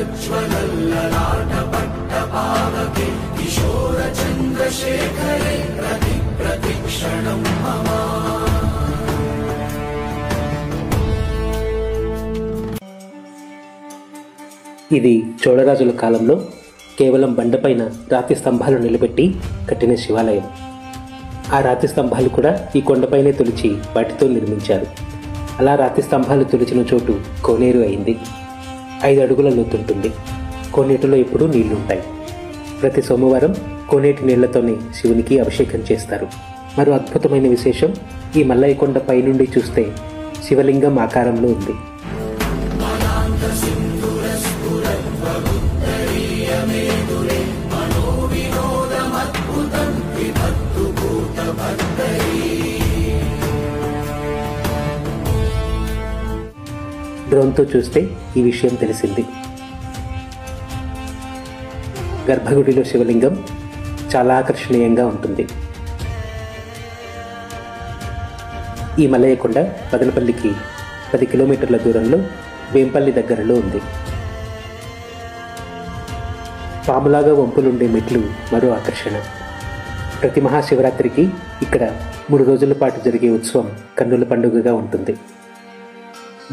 प्रज्वलल्ललाटपट्टपावके किशोरचन्द्रशेखरे प्रतिक्षणं मम। ఇది చోళరాజుల కాలంలో కేవలం బండపైన రాతి స్తంభాలు నిలబెట్టి కట్టిన శివాలయం. ఆ రాతి స్తంభాలు కూడా ఈ కొండపైనే తొలిచి వాటితో నిర్మించారు. అలా రాతి స్తంభాలు తొలిచిన చోటు కోనేరు అయింది. 5 అడుగుల లోతుంటుంది. కోనేటిలో ఎప్పుడూ నీళ్లుంటాయి. ప్రతి సోమవారం కోనేటి నీళ్లతోనే శివునికి అభిషేకం చేస్తారు. మరో అద్భుతమైన విశేషం, ఈ మల్లయ్య కొండ పైనుండి చూస్తే శివలింగం ఆకారంలో ఉంది. డ్రోన్తో చూస్తే ఈ విషయం తెలిసింది. గర్భగుడిలో శివలింగం చాలా ఆకర్షణీయంగా ఉంటుంది. ఈ మల్లయ్య కొండ మదనపల్లికి 10 కిలోమీటర్ల దూరంలో వేంపల్లి దగ్గరలో ఉంది. పాములాగా వంపులుండే మెట్లు మరో ఆకర్షణ. ప్రతి మహాశివరాత్రికి ఇక్కడ 3 రోజుల పాటు జరిగే ఉత్సవం కన్నుల పండుగగా ఉంటుంది.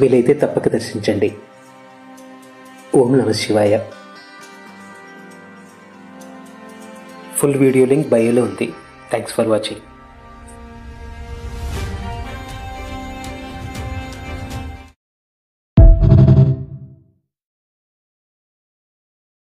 వీలైతే తప్పక దర్శించండి. ఓం నమః శివాయ. ఫుల్ వీడియో లింక్ బయోలో ఉంది. Thanks for watching.